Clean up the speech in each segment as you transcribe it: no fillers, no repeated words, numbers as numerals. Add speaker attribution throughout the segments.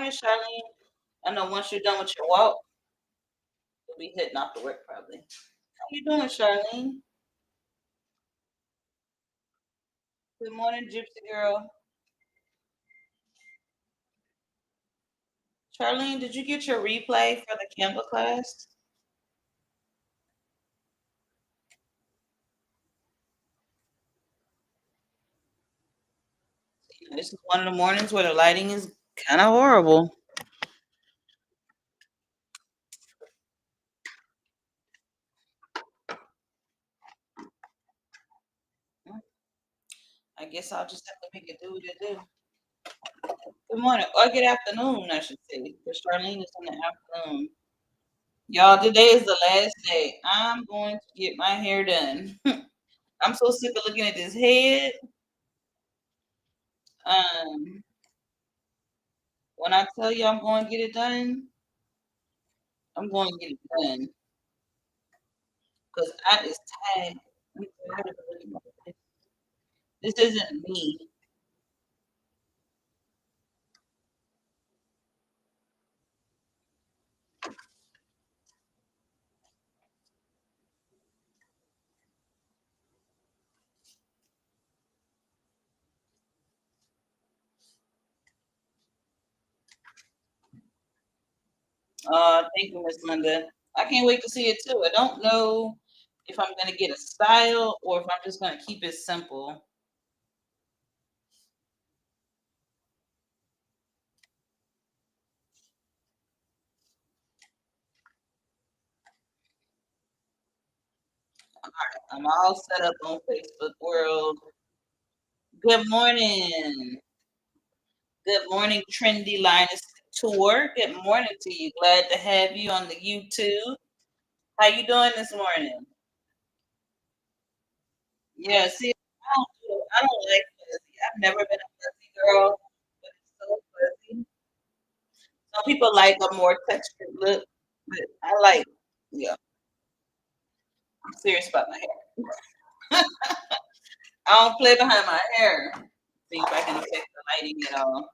Speaker 1: morning, Charlene. I know once you're done with your walk, you'll be heading off to work probably. How you doing, Charlene? Good morning, Gypsy girl. Charlene, did you get your replay for the Canva class? This is one of the mornings where the lighting is kind of horrible. I guess I'll just have to make it do what it do. Good morning, or good afternoon, I should say, because Charlene is in the afternoon. Y'all, today is the last day. I'm going to get my hair done. I'm so sick of looking at this head. Um, when I tell you I'm going to get it done, I'm going to get it done because I is tired. I'm tired of looking at this. This isn't me. Thank you, Miss Linda. I can't wait to see it too. I don't know if I'm going to get a style or if I'm just going to keep it simple. I'm all set up on Facebook World. Good morning. Good morning, Trendy Linus Tour. Good morning to you. Glad to have you on the YouTube. How you doing this morning? Yeah, see, I don't like fuzzy. I've never been a fuzzy girl, but it's so fuzzy. Some people like a more textured look, but I like, yeah, I'm serious about my hair. I don't play behind my hair. See if I can affect the lighting at all.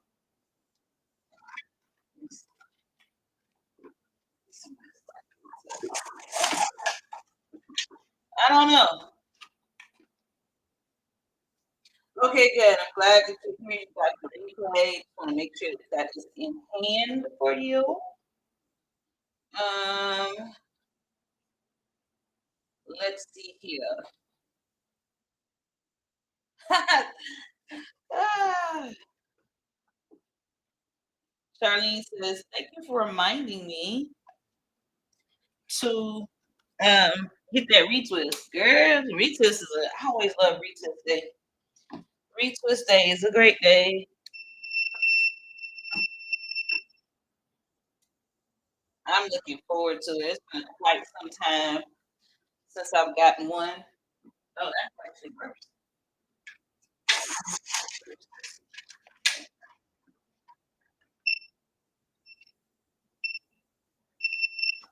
Speaker 1: I don't know. Okay, good. I'm glad that you're here. You got the replay. Just want to make sure that that is in hand for you. Um, let's see here. Ah, Charlene says, "Thank you for reminding me to get that retwist, girl. Retwist is I always love retwist day. Retwist day is a great day. I'm looking forward to it. It's been quite some time since I've gotten one. Oh, that's actually perfect.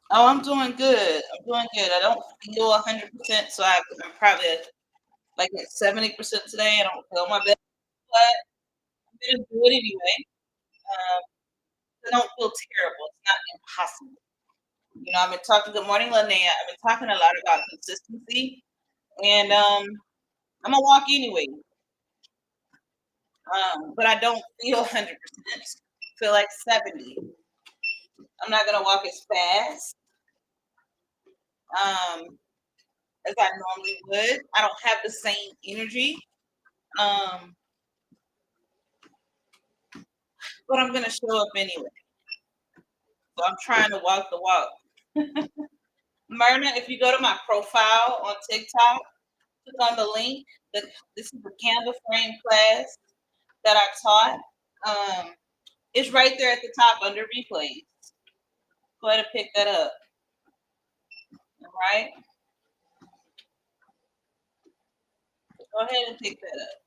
Speaker 1: Oh, I'm doing good. I'm doing good. I don't feel 100%, so I'm probably like at 70% today. I don't feel my best, but I'm gonna do it anyway. Um, I don't feel terrible. It's not impossible. You know, I've been talking. Good morning, Linnea. I've been talking a lot about consistency, and I'm gonna walk anyway. But I don't feel 100%. Feel like 70. I'm not gonna walk as fast as I normally would. I don't have the same energy. Um, but I'm gonna show up anyway. So I'm trying to walk the walk. Myrna, if you go to my profile on TikTok, click on the link. This is the Canva frame class that I taught. It's right there at the top under replays. Go ahead and pick that up. All right. Go ahead and pick that up.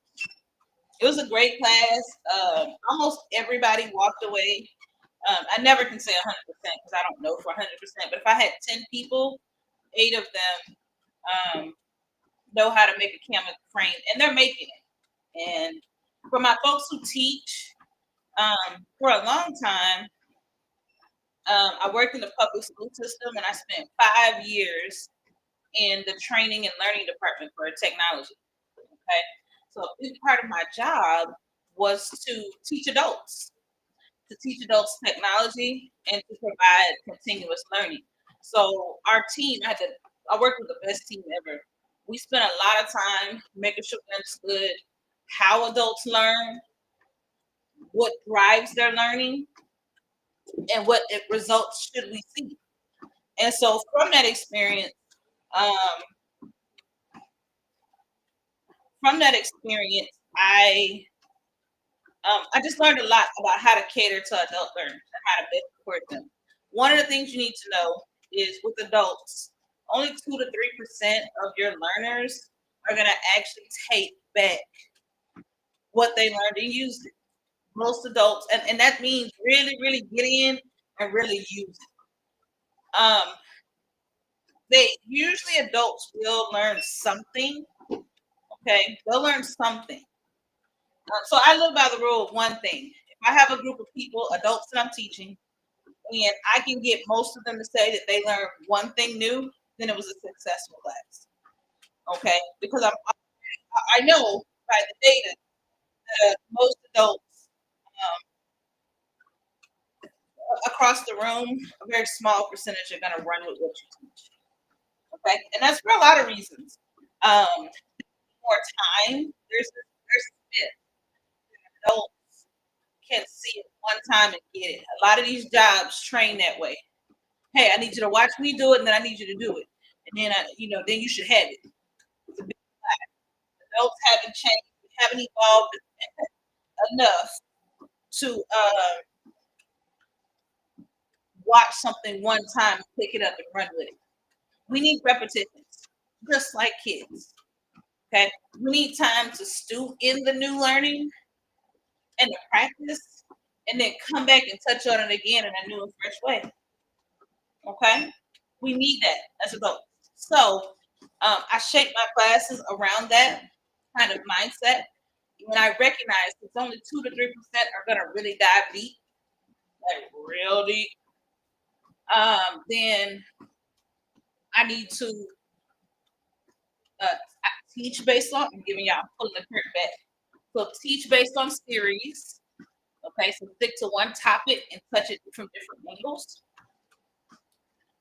Speaker 1: It was a great class. Almost everybody walked away. I never can say 100% because I don't know for 100%. But if I had 10 people, 8 of them know how to make a camera frame, and they're making it. And for my folks who teach, For a long time, I worked in the public school system, and I spent 5 years in the training and learning department for technology. Okay, so a big part of my job was to teach adults technology and to provide continuous learning. So our team, I worked with the best team ever. We spent a lot of time making sure we understood how adults learn, what drives their learning, and what results should we see. And so um, from that experience, I just learned a lot about how to cater to adult learners and how to best support them. One of the things you need to know is with adults, only 2 to 3% of your learners are going to actually take back what they learned and use it. Most adults, and that means really, really get in and really use it. They usually adults will learn something. Okay, they'll learn something. So I live by the rule of one thing. If I have a group of people, adults that I'm teaching, and I can get most of them to say that they learned one thing new, then it was a successful class. Okay, because I know by the data that most adults across the room, a very small percentage are going to run with what you teach. Okay, and that's for a lot of reasons. More time. There's a myth that adults can see it one time and get it. A lot of these jobs train that way. Hey, I need you to watch me do it, and then I need you to do it, and then then you should have it. It's a big lie. Adults haven't changed, haven't evolved enough to watch something one time, pick it up, and run with it. We need repetitions, just like kids. Okay, we need time to stew in the new learning and the practice, and then come back and touch on it again in a new and fresh way. Okay, we need that as adults. So I shape my classes around that kind of mindset. When I recognize it's only 2 to 3% are going to really dive deep, like real deep, then I need to uh, teach based on. I'm giving y'all pulling the curtain back. So teach based on series. Okay, so stick to one topic and touch it from different angles.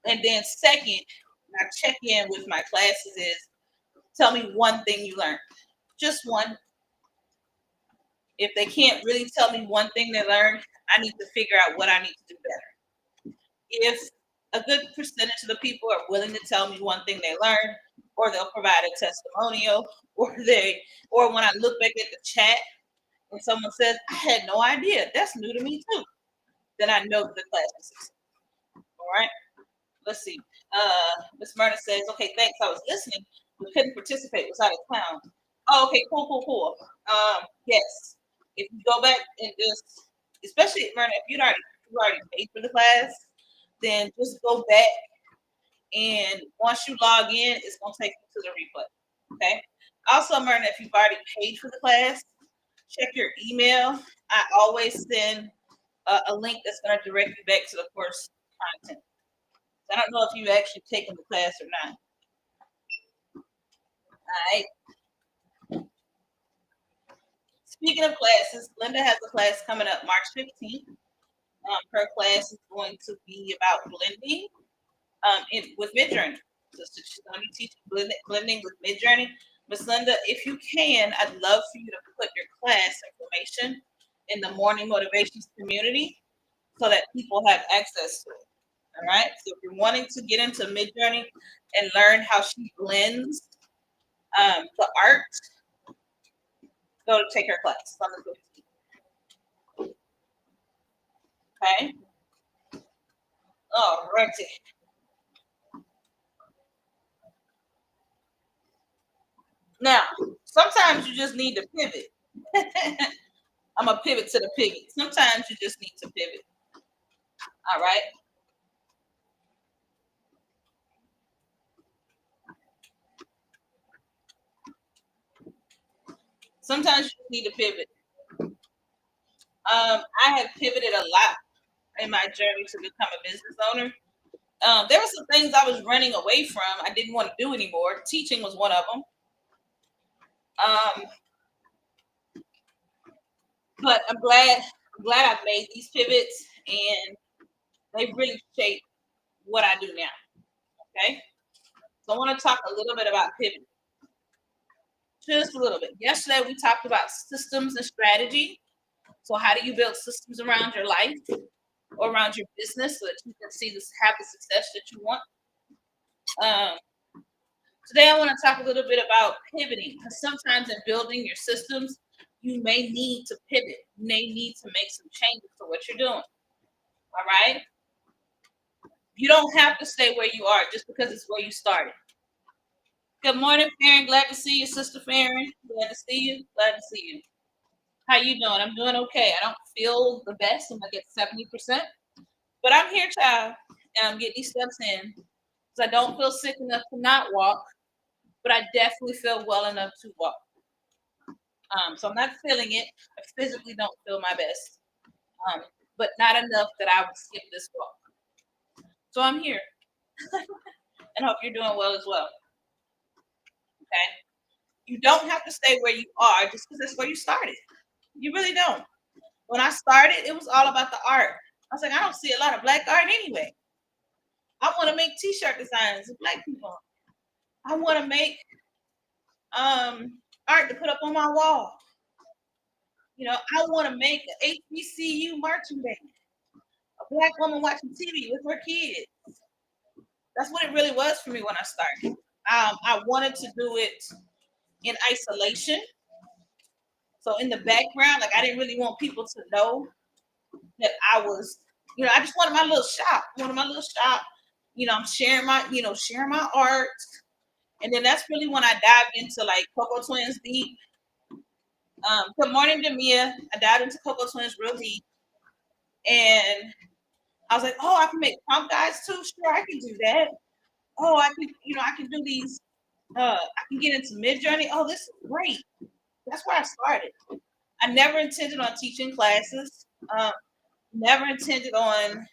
Speaker 1: And then second, I check in with my classes is tell me one thing you learned. Just one. If they can't really tell me one thing they learned, I need to figure out what I need to do better. If a good percentage of the people are willing to tell me one thing they learned, or they'll provide a testimonial, or when I look back at the chat and someone says, I had no idea, that's new to me too, then I know the class is successful. All right. Let's see. Miss Myrna says, okay, thanks. I was listening, but couldn't participate. Was out of town. Oh, okay, cool. Yes. If you go back and just, especially Myrna, if you already paid for the class, then just go back and once you log in, it's gonna take you to the replay. Okay. Also, Myrna, if you've already paid for the class, check your email. I always send a link that's gonna direct you back to the course content. I don't know if you've actually taken the class or not. All right. Speaking of classes, Linda has a class coming up March 15th. Her class is going to be about blending with Midjourney. So she's going to be teaching blending with Midjourney. Miss Linda, if you can, I'd love for you to put your class information in the morning motivations community so that people have access to it. All right. So if you're wanting to get into Midjourney and learn how she blends the art, go to take her class on the 15th. Okay. All righty. Now, sometimes you just need to pivot. I'm gonna pivot to the pivot. Sometimes you just need to pivot. All right. Sometimes you need to pivot. I have pivoted a lot in my journey to become a business owner. There were some things I was running away from. I didn't want to do anymore. Teaching was one of them. Um, but I'm glad I've made these pivots, and they really shape what I do now. Okay, so I want to talk a little bit about pivoting, just a little bit. Yesterday we talked about systems and strategy. So how do you build systems around your life or around your business so that you can see this have the success that you want? Um, Today I want to talk a little bit about pivoting, because sometimes in building your systems, you may need to pivot. You may need to make some changes to what you're doing. All right. You don't have to stay where you are just because it's where you started. Good morning, Farron. Glad to see you, Sister Farron. Glad to see you. Glad to see you. How you doing? I'm doing okay. I don't feel the best. I'm gonna get 70%, but I'm here to get these steps in because I don't feel sick enough to not walk, but I definitely feel well enough to walk. So I'm not feeling it. I physically don't feel my best, um, but not enough that I would skip this walk. So I'm here, and hope you're doing well as well. Okay. You don't have to stay where you are just because that's where you started. You really don't. When I started, it was all about the art. I was like, I don't see a lot of black art anyway. I want to make T-shirt designs of black people. I want to make art to put up on my wall. I want to make an HBCU marching band, a black woman watching TV with her kids. That's what it really was for me when I started. I wanted to do it in isolation. So in the background, like I didn't really want people to know that I was, I just wanted my little shop. Wanted my little shop. I'm sharing my art. And then that's really when I dived into like Coco Twins deep. Good morning, Demia. I dived into Coco Twins real deep. And I was like, oh, I can make prompt guides too. Sure, I can do that. Oh, I can do these. I can get into Mid Journey. Oh, this is great. That's where I started. I never intended on teaching classes. Never intended on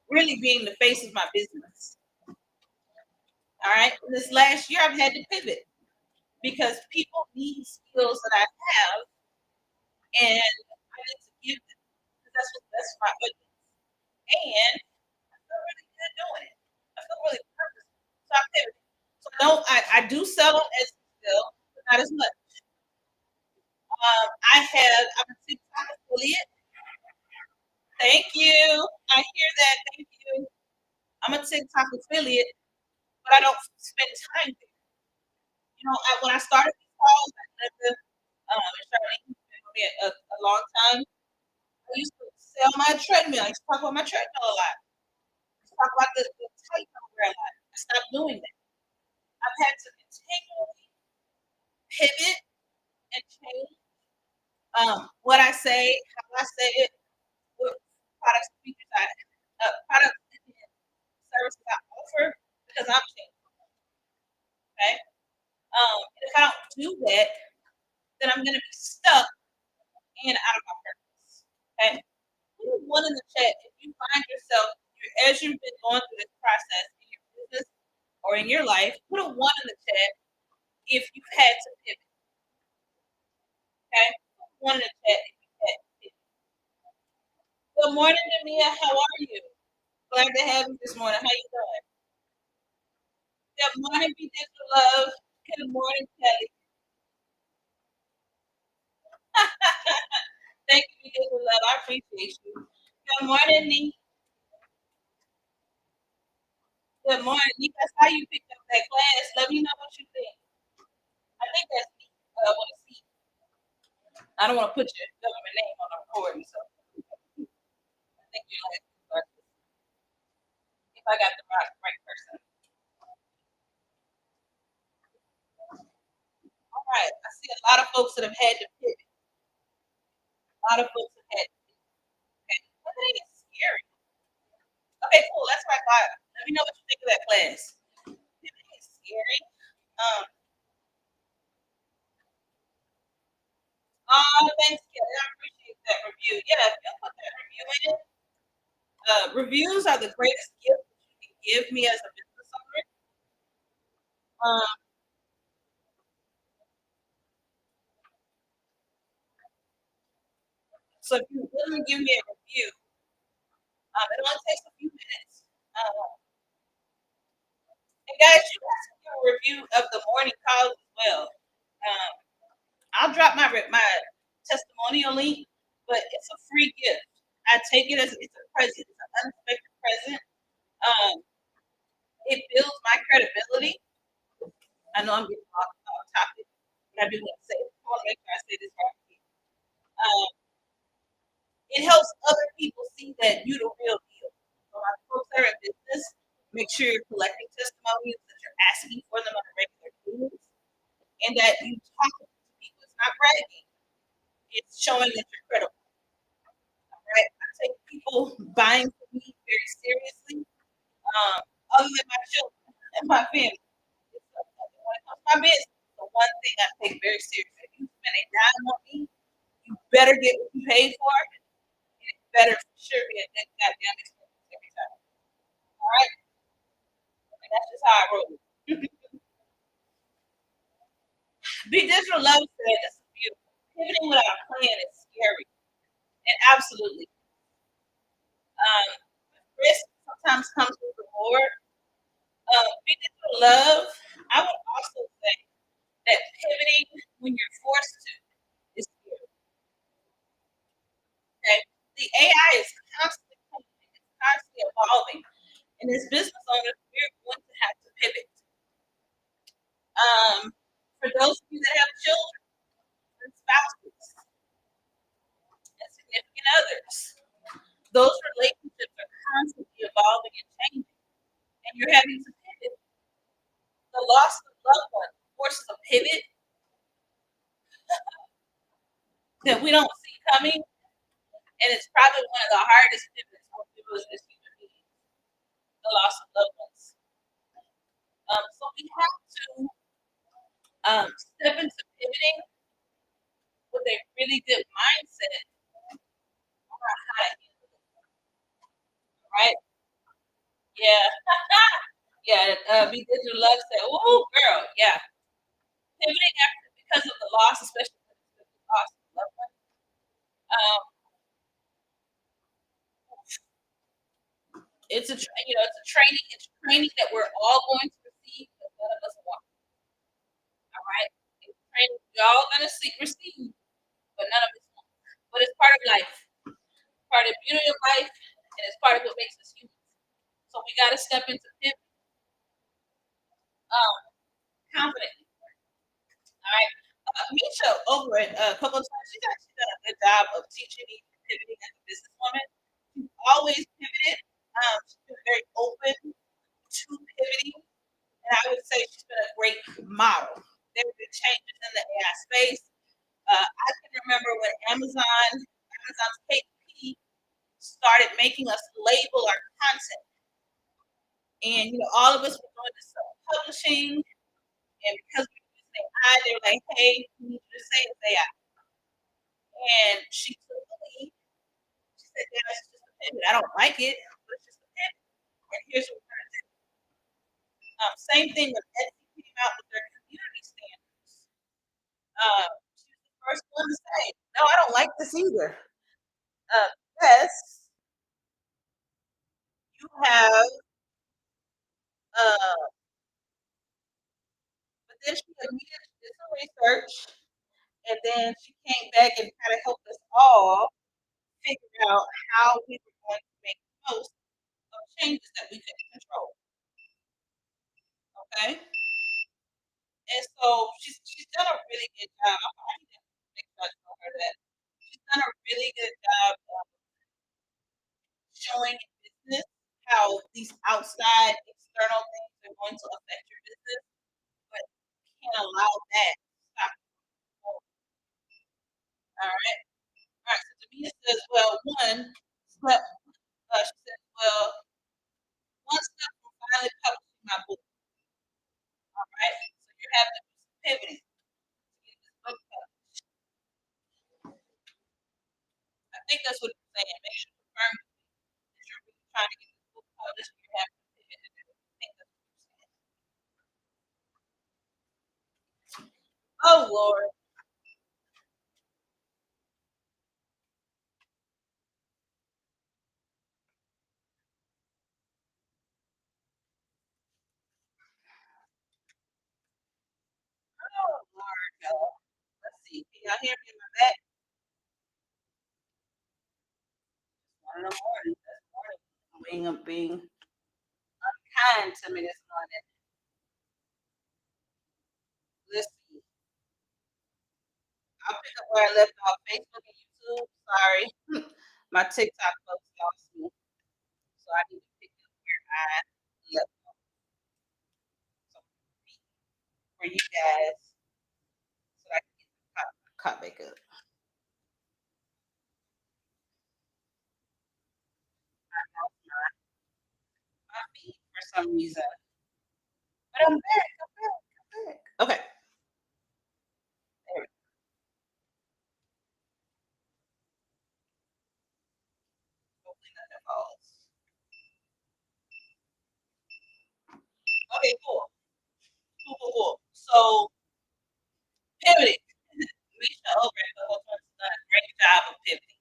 Speaker 1: really being the face of my business. All right. This last year, I've had to pivot because people need skills that I have, and I need to give them because that's my audience. And I feel really good doing it. I feel really purposeful. So I pivot. So I do sell on Etsy still, but not as much. I'm a TikTok affiliate. Thank you. I hear that. Thank you. I'm a TikTok affiliate, but I don't spend time there. When I started these calls, I lived in Charlotte for me a long time. I used to sell my treadmill. I used to talk about my treadmill a lot. I used to talk about the tight number a lot. I stopped doing that. I've had to continually pivot and change what I say, how I say it, what products and features products and services I offer because I'm changing. Okay. And if I don't do that, then I'm gonna be stuck and out of my purpose. Okay. Put a one in the chat if you find yourself as you've been going through this process in your business or in your life. Put a one in the chat if you've had to pivot. Okay. Put one in the chat if you've had to pivot. Good morning, Namia. How are you? Glad to have you this morning. How you doing? Good morning, Be Digital Love. Good morning, Kelly. Thank you, Be Digital Love. I appreciate you. Good morning, Nick. Good morning, Nick. That's how you picked up that class. Let me know what you think. I think that's me. I want to see. I don't want to put your government name on the recording, so I think you like if I got the right person. All right. I see a lot of folks that have had to pivot. A lot of folks have had to pivot. But it ain't scary. Okay, cool. That's what I thought. Let me know what you think of that class. Pivoting is scary. Um, thanks, Kelly. I appreciate that review. Yeah, if you'll put that review in. Reviews are the greatest gift that you can give me as a business owner. Um, so if you literally give me a review, it only takes a few minutes. And guys, you guys can give a review of the morning calls as well. Um, I'll drop my testimonial link, but it's a free gift. I take it as it's a present. It's an unexpected present. Um, it builds my credibility. I know I'm getting off topic, but I do want to say. I want to make sure I say this right. Um, it helps other people see that you're the real deal. So, my folks that are in business, make sure you're collecting testimonials, that you're asking for them on a regular basis, and that you talk to people. It's not bragging; it's showing that you're credible. Right? I take people buying from me very seriously. Other than my children and my family, when it comes to my business, the one thing I take very seriously. If you spend a dime on me, you better get what you paid for, and it better for sure be a good goddamn experience every time. All right, and that's just how I roll. Be digital love said this is beautiful. Pivoting without a plan is scary, and absolutely. Um, risk sometimes comes with reward. Be digital love. I would also say that pivoting when you're forced to is scary. Okay, the AI is constantly changing, it's constantly evolving, and as business owners, we're going to have to pivot. For those of you that have children and spouses and significant others, those relationships are constantly evolving and changing, and you're having to pivot. The loss of loved one forces a pivot that we don't see coming, and it's probably one of the hardest pivots for people as human beings, the loss of loved ones. So we have to step into pivoting with a really good mindset on how to handle it, right? Yeah. Yeah, be digital love said, "Oh, girl, yeah." Pivoting after because of the loss, especially when it's the loss of loved ones. Um, it's a training. It's training that we're all going to receive, but none of us want. All right, it's training we're all going to receive, but none of us want. But it's part of life, part of the beauty of life, and it's part of what makes us human. So we got to step into pivot um, confidently. All right. Misha over it a couple of times. She's actually done a good job of teaching me pivoting as a businesswoman. She's always pivoted. She's been very open to pivoting, and I would say she's been a great model. There have been changes in the AI space. I can remember when Amazon's KP started making us label our content, and all of us were doing this self-publishing, and because we were using AI, they were like, "Hey, you need to say it's AI." And she took the lead. She said, "Yeah, it's just a pivot. I don't like it, but it's just a pivot. And here's what we're gonna do." Same thing with Etsy came out with their community standards. She was the first one to say, "No, I don't like this either." Yes, you have. Uh, but then she immediately did some research, and then she came back and kind of helped us all figure out how we were going to make the most of changes that we couldn't control. Okay. And so she's done a really good job. I need to make sure I tell her that she's done a really good job of showing in business how these outside external things are going to affect your business, but you can't allow that to stop you from growing. All right. All right. So Tamia says, well, one step, she says, well, one step from finally publishing my book. All right. So you're having to do some pivoting to get this book published. trying to get this book published. You have to pivot and think of Oh Lord. Oh Lord, y'all. Let's see. Can y'all hear me in my back? One in the morning. That's morning. Being kind to me this morning. Let's see. I'll pick up where I left off. Facebook and YouTube. Sorry. My TikTok folks lost me. So I need to pick up where I left off. So for you guys so I can get caught back up. I lost my feed for some reason. But I'm back. I'm back. I'm back. Okay. There we go. Hopefully nothing falls. Okay, cool. Cool, cool, cool. So pivoting. Misha Obrecht has done a great job of pivoting.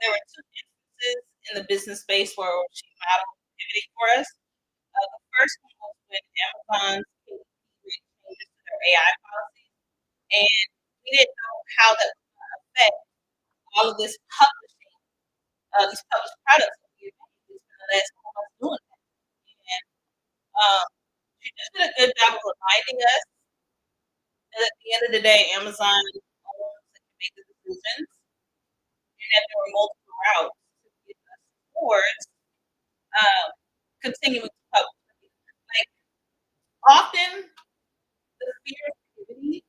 Speaker 1: There were two instances in the business space where she modeled pivoting for us. The first one was when Amazon's made changes to their AI policy, and we didn't know how that was going to affect all of this publishing, these published products that we made. We spent the last couple months doing that. And um, she just did a good job of reminding us that at the end of the day, Amazon owns and can make the decisions, and that there were multiple routes to get us towards um, continuing to publish. Like often, the fear of pivoting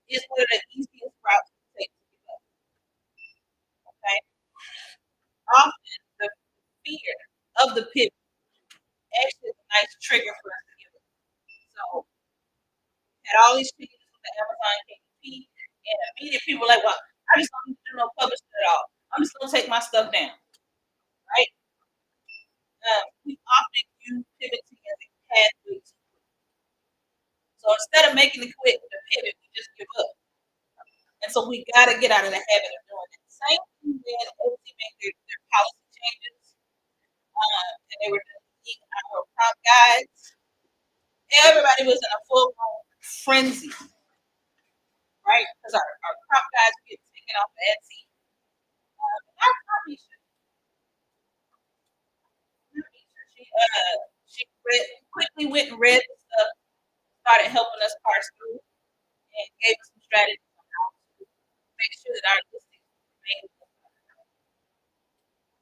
Speaker 1: is one of the easiest routes to take to give up. Okay, often the fear of the pivot actually is a nice trigger for us to give up. So, had all these changes with the Amazon KDP, and immediately people were like, "Well, I just don't need to do no publishing at all. I'm just gonna take my stuff down." Right? We often use pivoting as a pathway to quit. So instead of making the quit the pivot, we just give up. And so we got to get out of the habit of doing it. Same thing when OT made their policy changes, and they were deleting our prompt guides. Everybody was in a full blown frenzy, right? Because our prompt guides were getting taken off of Etsy. Not Misha. Not Misha. She quickly went and read the stuff, started helping us parse through, and gave us some strategies on how to make sure that our listings remain.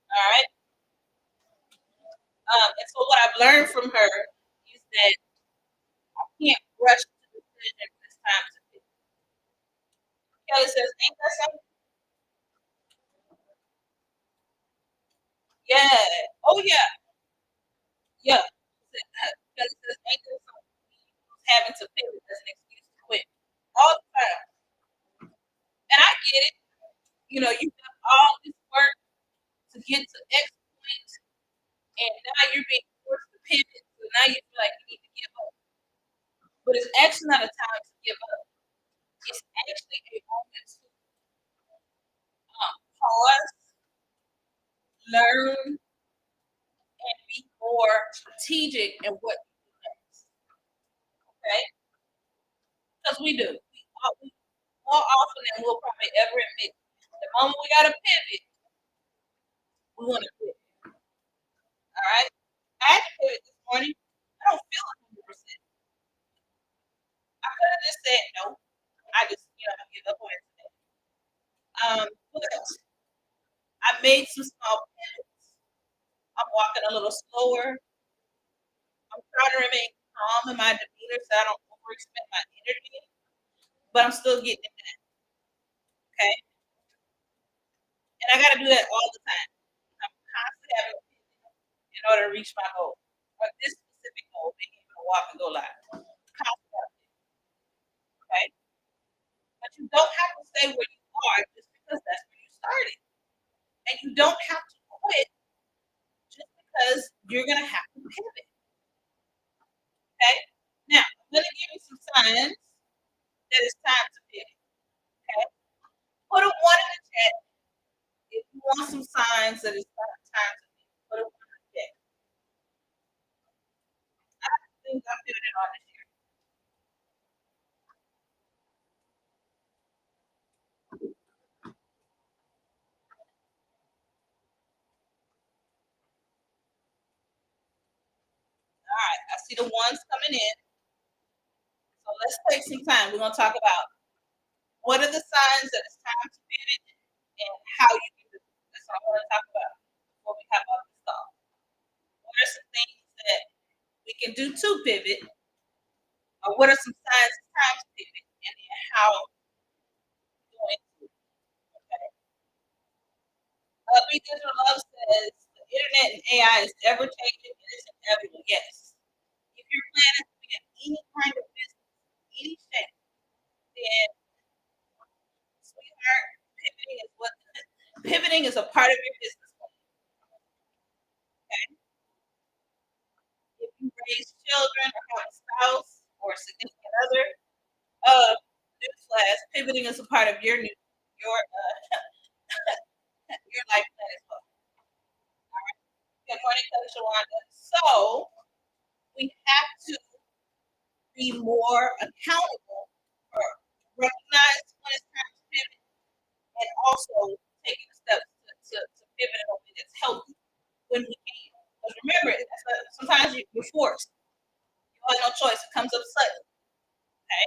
Speaker 1: All right. And so what I've learned from her is that I can't rush to decision when it's time to pick. Kelly says, "Ain't that something?" Yeah. Oh yeah. Yeah. Kelly says, "Ain't that something?" Having to pivot as an excuse to quit all the time, and I get it. You know, you've done all this work to get to X point, and now you're being forced to pivot. So now you feel like you need to give up. But it's actually not a time to give up. It's actually a moment to pause, learn, and be more strategic in what you do next. Okay? Because we do. We more often than we'll probably ever admit. The moment we got to pivot, we want to quit. All right? I had to pivot this morning. I don't feel 100%. I could have just said no. I just, give up on it today. What else? I made some small pivots. I'm walking a little slower. I'm trying to remain calm in my demeanor so I don't overexpend my energy, but I'm still getting it done. Okay? And I got to do that all the time. I'm constantly having to pivot in order to reach my goal, or this specific goal, being able to walk and go live. Constantly, okay? But you don't have to stay where you are just because that's where you started. And you don't have to quit you're gonna have to pivot. Okay. Now I'm gonna give you some signs that it's time to pivot. Okay. Put a one in the chat if you want some signs that it's time to pivot. Put a one in the chat. I think I'm pivoting on this year. All right. I see the ones coming in. So let's take some time. We're gonna talk about what are the signs that it's time to pivot and how you can do it. That's what I want to talk about before we have all this talk. What are some things that we can do to pivot, or what are some signs it's time to pivot, and then how we're going to. Okay. Be Digital Love says the internet and AI is ever changing and it's inevitable. Yes. If you're planning to be in any kind of business, any shape, then sweetheart, pivoting is a part of your business plan. Okay. If you raise children or have a spouse or a significant other, newsflash, pivoting is a part of your life plan as well. Good morning, Coach Shawanda. So we have to be more accountable or recognize when it's time to pivot and also taking the steps to pivot in a way that's healthy when we can. Because remember, sometimes you're forced. You have no choice. It comes up suddenly. Okay.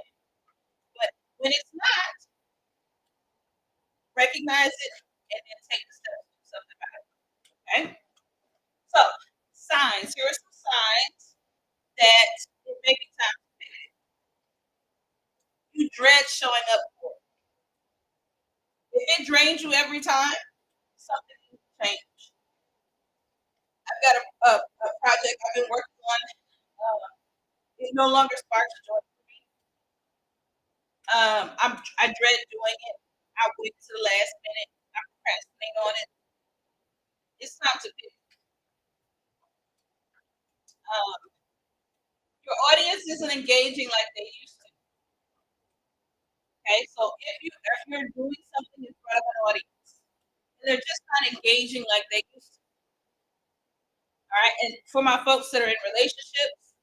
Speaker 1: But when it's not, recognize it and then take the steps to do something about it. Okay. So signs. Here are some signs that it may be time to pivot. You dread showing up for it. If it drains you every time, something needs to change. I've got a project I've been working on. It no longer sparks joy for me. I dread doing it. I wait to the last minute. I procrastinate on it. It's time to pick. Um, your audience isn't engaging like they used to. Okay, so if you're doing something in front of an audience and they're just not engaging like they used to. All right, and for my folks that are in relationships,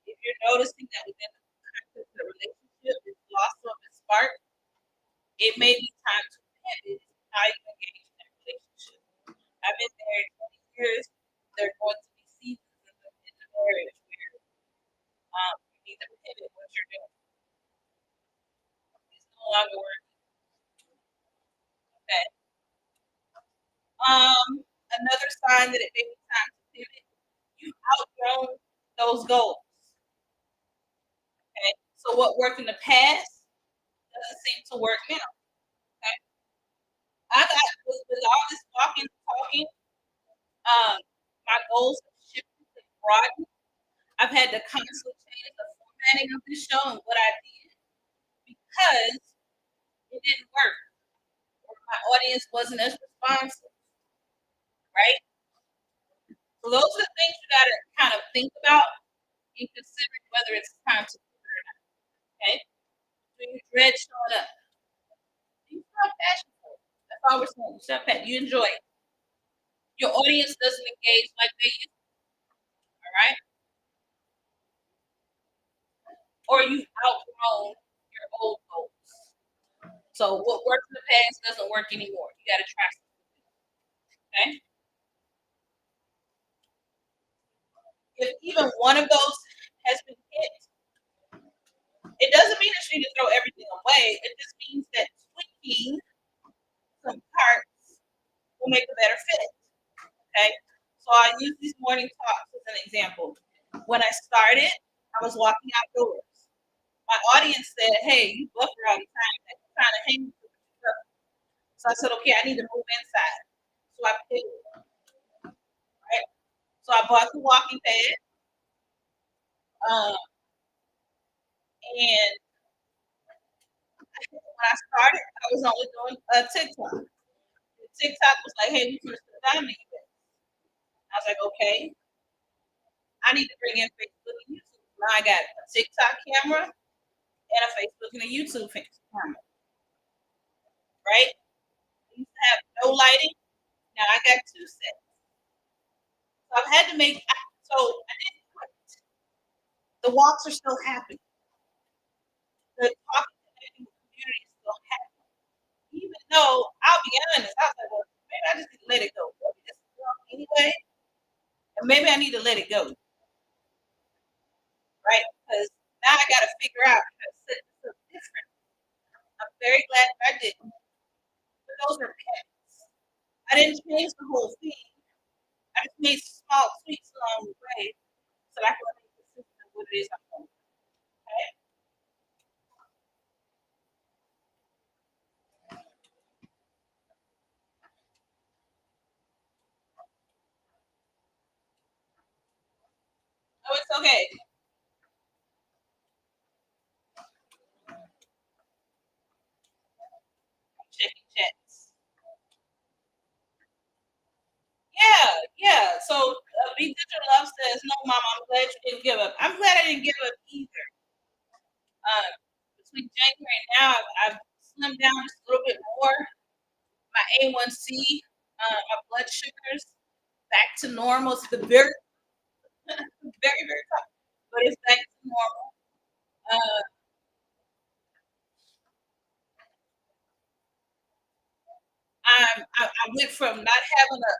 Speaker 1: if you're noticing that within the context of the relationship is lost of its spark, it may be time to pivot how you engage in that relationship. I've been married 20 years. There are going to be seasons in the marriage where you need to pivot what you're doing. It's no longer working. Okay. Another sign that it may be time to pivot, you've outgrown those goals. Okay. So what worked in the past doesn't seem to work now. Okay. I got with all this walking and talking, um, my goals have shifted and broadened. I've had to constantly change the formatting of this show and what I did because it didn't work. Or my audience wasn't as responsive, right? So those are the things you gotta kind of think about in considering whether it's time to do it or not. Okay. So you dread showing up. You have passion for it. That's all we're saying. You have passion. You enjoy it. Your audience doesn't engage like they used to, all right? Or you've outgrown your old goals. So what worked in the past doesn't work anymore. You gotta try something. Okay. If even one of those has been hit, it doesn't mean that you need to throw everything away. It just means that tweaking some parts will make a better fit. Okay. So I use these morning talks as an example. When I started, I was walking outdoors. My audience said, "Hey, you buffer all the time. Like, you're trying to hang with the truck." So I said, "Okay, I need to move inside." So I pivoted, right? So I bought the walking pad, um, and when I started, I was only doing TikTok. TikTok was like, "Hey, we put a diamond event." I was like, okay, I need to bring in Facebook and YouTube. Now I got a TikTok camera and a Facebook and a YouTube camera, right? I used to have no lighting. Now I got two sets. So I've had to make, so I didn't quit. The walks are still happening. The talking connecting with community is still happening. Even though, I'll be honest, I was like, well, maybe I just need to let it go. Maybe this is wrong anyway, and maybe I need to let it go, right? Because now I got to figure out how to set this up different. I'm very glad that I didn't. But those are pivots. I didn't change the whole thing. I just made small tweaks along the way so that I can make consistent with what it is I'm doing. Okay? Oh, it's okay. I'm checking checks. Yeah, yeah. So Big Digital Love says, "No, Mom, I'm glad you didn't give up. I'm glad I didn't give up either. Between January and now, I've slimmed down just a little bit more. My A1C, my blood sugars back to normal. It's the very, very, very top, but it's back to normal. Uh, I went from not having a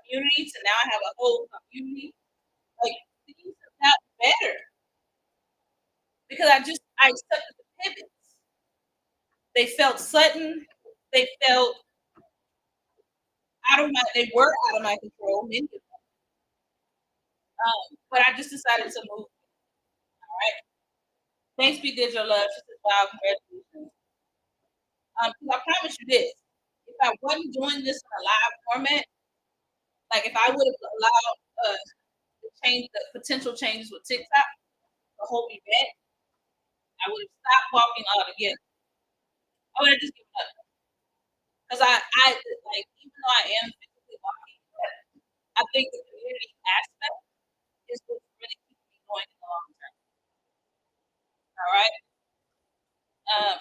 Speaker 1: community to now I have a whole community. Like things have gotten better because I accepted the pivots. They felt sudden. They felt out of my. They were out of my control, many of them. But I just decided to move. All right. Thanks be digital love. She says, "Wow, congratulations." 'Cause I promise you this: if I wasn't doing this in a live format, like if I would have allowed the change, the potential changes with TikTok to hold me back, I would have stopped walking altogether. I would have just given up because I like even though I am physically walking, I think the community aspect is what's really keeping me going in the long term. All right.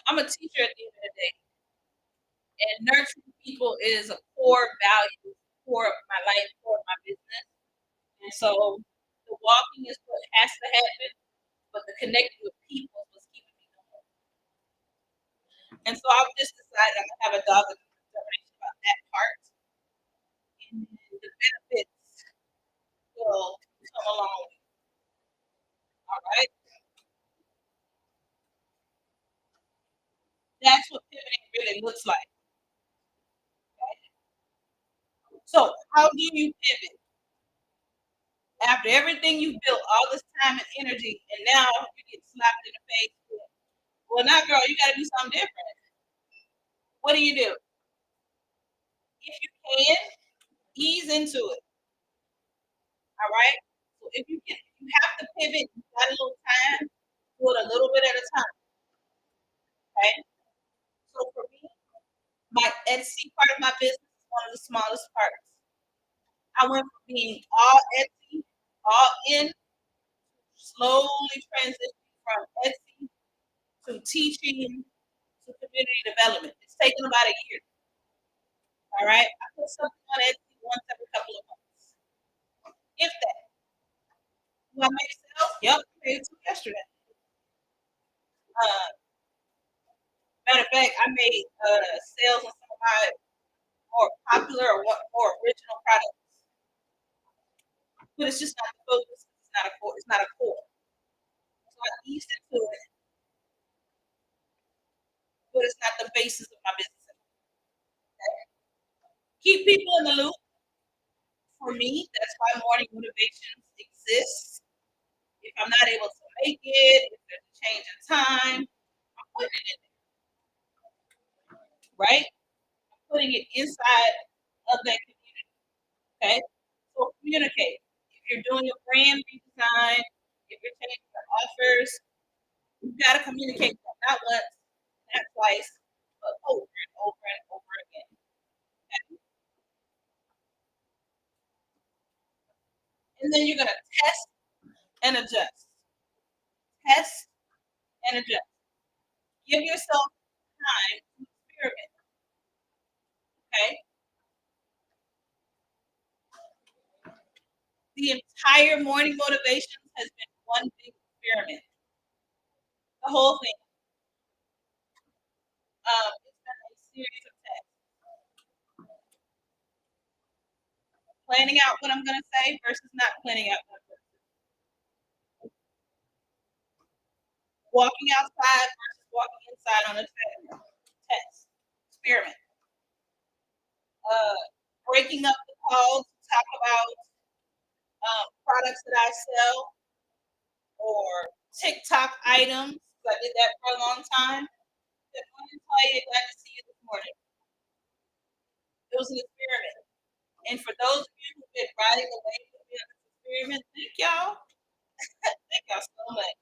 Speaker 1: I'm a teacher at the end of the day, and nurturing people is a core value, core of my life, core of my business. And so the walking is what has to happen, but the connecting with people is what's keeping me going. And so I've just decided I'm gonna have a dog determination about that part, and the benefits will come along. All right. That's what pivoting really looks like. Okay? So how do you pivot after everything you built all this time and energy, and now you get slapped in the face with, well, now, girl, you got to do something different. What do? If you can, ease into it. All right. So if you have to pivot. You got a little time. Do it a little bit at a time. Okay. So for me, my Etsy part of my business is one of the smallest parts. I went from being all Etsy, all in, slowly transitioning from Etsy to teaching to community development. It's taken about a year. All right. I put something on Etsy once every couple of months. If that. Do I make sales? Yep. I made two yesterday. Uh, Matter of fact, I made sales on some of my more popular or more original products, but it's just not the focus. It's not a core. It's not a core. So I eased into it, but it's not the basis of my business. Keep people in the loop. For me, that's why morning motivations exists. If I'm not able to make it, if there's a change in time, I'm putting it in there, right? I'm putting it inside of that community. Okay. So communicate. If you're doing a brand redesign, if you're changing your offers, you've got to communicate that not once, not twice, but over and over and over again. Okay? And then you're gonna test and adjust. Test and adjust. Give yourself time to experiment. Okay. The entire morning motivation has been one big experiment. The whole thing. It's been a series of tests. Planning out what I'm gonna say versus not planning out what I'm gonna say. Walking outside versus walking inside on a treadmill. Test. Experiment. Uh, breaking up the call to talk about products that I sell or TikTok items. I did that for a long time. Good morning, Clay. Glad to see you this morning. It was an experiment. And for those of you who've been riding the wave with me on this experiment, thank y'all. Thank y'all so much.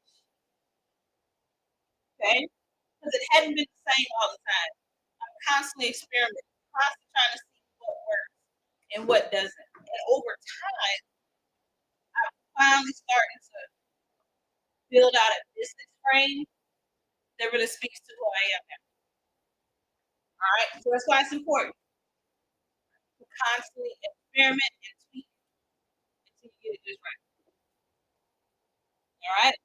Speaker 1: Okay? Because it hadn't been the same all the time. I'm constantly experimenting, constantly trying to see what works and what doesn't. And over time, I'm finally starting to build out a business frame that really speaks to who I am now. All right. So that's why it's important to constantly experiment and tweak until you get it just right. All right.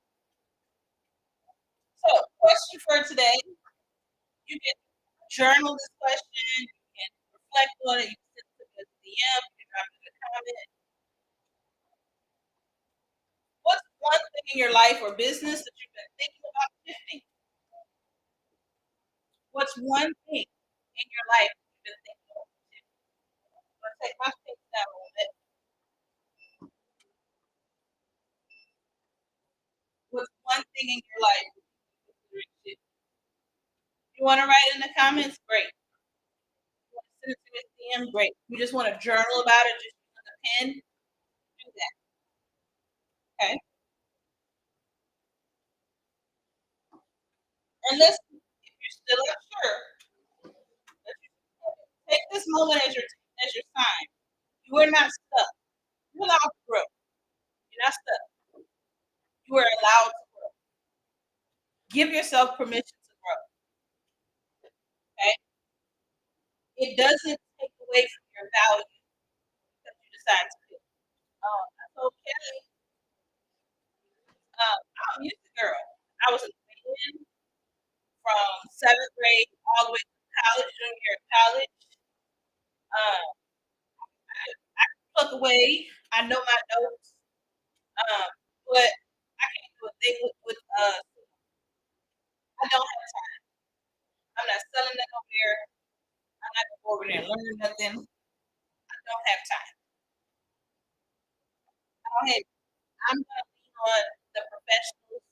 Speaker 1: So, question for today: you can journal this question, you can reflect on it, you can send it to me as a DM, you can drop it in a comment. What's one thing in your life or business that you've been thinking about shifting? What's one thing in your life you've been thinking about shifting? I'm gonna take my face down a little bit. What's one thing in your life you're considering shifting? You want to write it in the comments? Great. You want to send it to me as a DM? Great. You just want to journal about it, just use a pen? Do that. Okay. And listen, if you're still unsure, take this moment as your sign. You are not stuck. You're allowed to grow. You're not stuck. You are allowed to grow. Give yourself permission to grow. Okay? It doesn't take away from your value because you decide to do it. I told Kelly, I'm a music girl. I was in the band from seventh grade all the way to college, junior year of college. Um, I can pluck away. I know my notes, um, but I can't do a thing with. I don't have time. I'm not selling that over there. I'm not gonna go over there and learn nothing. I don't have time. I don't have. I'm gonna lean on the professionals,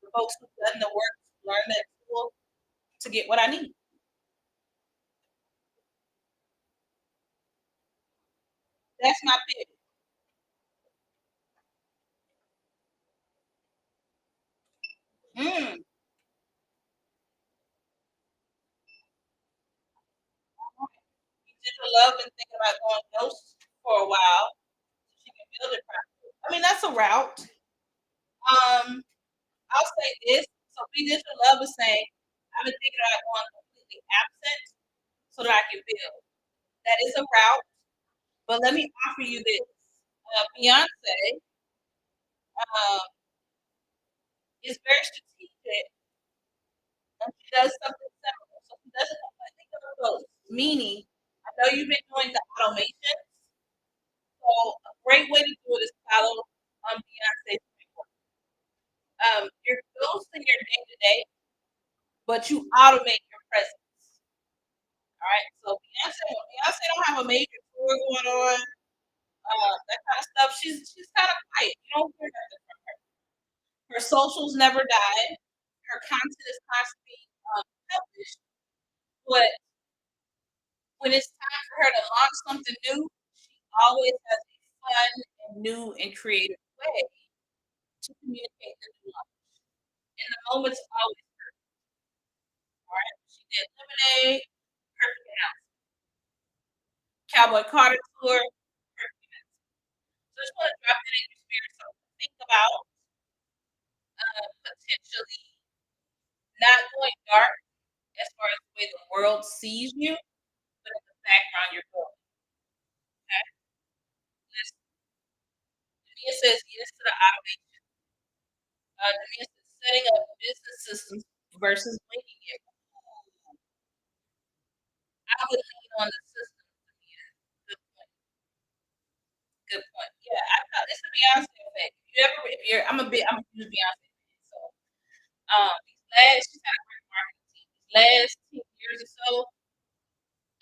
Speaker 1: the folks who've done the work to learn that tool to get what I need. That's my pivot. Mm. Digital love been thinking about going ghost for a while so she can build it properly. I mean, that's a route. I'll say this. So Be Digital Love is saying, I've been thinking about going completely absent so that I can build. That is a route, but let me offer you this. Beyonce um, is very strategic and she does something similar. So she doesn't completely go ghost, meaning I know you've been doing the automation. So a great way to do it is follow Beyonce's framework. You're ghosting your day to day, but you automate your presence. All right. So Beyonce don't have a major tour going on, that kind of stuff. She's kind of quiet. You don't hear nothing from her. Her socials never die. Her content is constantly published. But when it's time for her to launch something new, she always has a fun and new and creative way to communicate the new launch. And the moment's always all right. She did Lemonade, perfect announcement. Cowboy Carter tour, perfect announcement. So just want to drop that in sees you, but in the background you're going. Okay. Yes, Mia says yes to the automation. Mia says setting up business systems versus winging it. I would lean on the system. Mia. Good point. Good point. Yeah, I thought it's a Beyonce effect. If you ever, if you're, I'm a huge Beyonce fan. So, she's had a great marketing team. These last 10 years or so,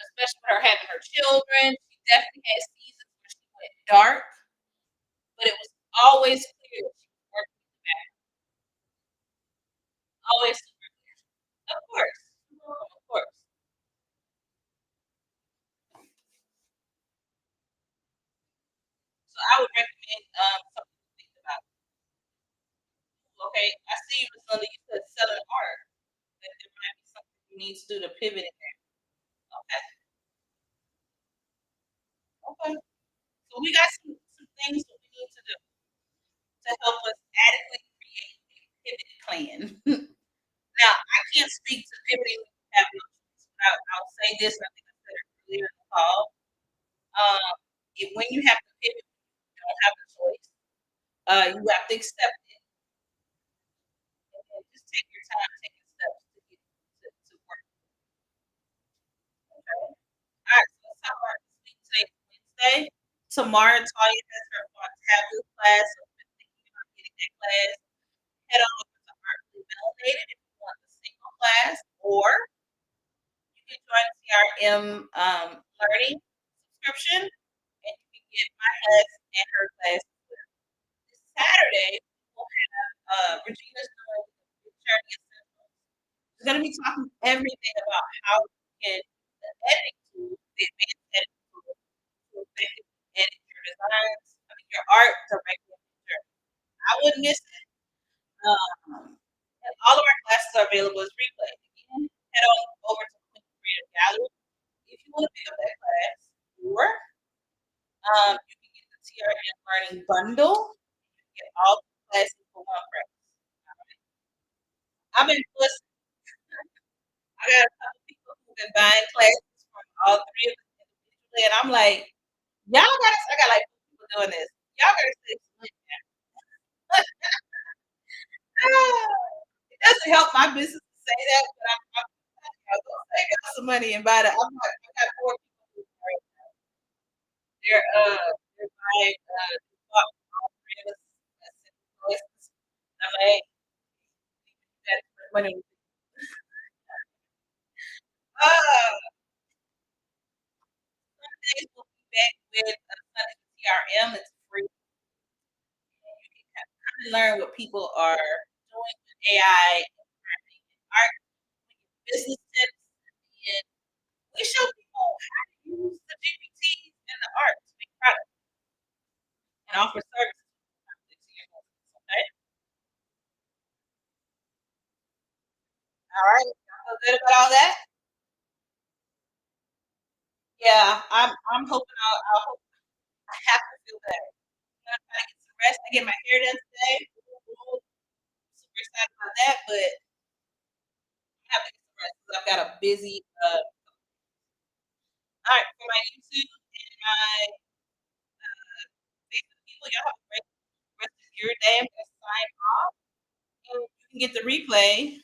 Speaker 1: especially with her having her children, she definitely had seasons where she went dark, but it was always clear that she was working with the back. Always super clear. Of course. Of course. So I would recommend something to think about. Okay, I see you, Miss Linda. You said selling art. That there might be something you need to do to pivot in there. Okay, okay. So we got some things that we need to do to help us adequately create a pivot plan. Now, I can't speak to pivoting when you have no choice, but I'll say this, I think I said it earlier in the call. When you have to pivot, you don't have a choice. You have to accept it and just take your time taking steps to get to work. Okay. All right, so let's talk about this week. Today is Wednesday. Tomorrow, Talia has her taboo class. So if you're thinking about getting that class, head on over to Artfully Validated if you want the single class, or you can join CRM Learning subscription, and you can get my class and her class. This Saturday, we'll have Regina's doing the journey essentials. We're going to be talking everything about how you can use the editing tools, the advanced editing tools, to effectively edit your designs, I mean your art directly in your journey. I wouldn't miss it. And all of our classes are available as replay. Again, head on over to Queen Creative Gallery if you want to pick up that class, or you can get the TRN Learning Bundle. You can get all the classes for one price. All right. I've been blessed. I got a couple people who've been buying classes from all three of us individually, and I'm like, y'all got. I got like people doing this. Y'all got to say something. It doesn't help my business to say that, but I'm gonna save y'all some money and buy that. I got four people who are right now. They're buying bought all three of us lessons. I'm like, that's money. Sundays we'll be back with Sunday CRM. It's free. You can kind of learn what people are doing with AI and marketing and art. We give business tips, and we show people how to use the GPTs and the art to make products and offer services to your business. Okay. All right. Y'all feel good about all that? Yeah, I'm hoping I'll hope I have to feel better. I'm gonna try to get some rest. I get my hair done today. Woo, super excited about that, but I have to get some rest because I've got a busy all right, for my YouTube and my Facebook people, y'all have a great rest of your day. I'm gonna sign off and you can get the replay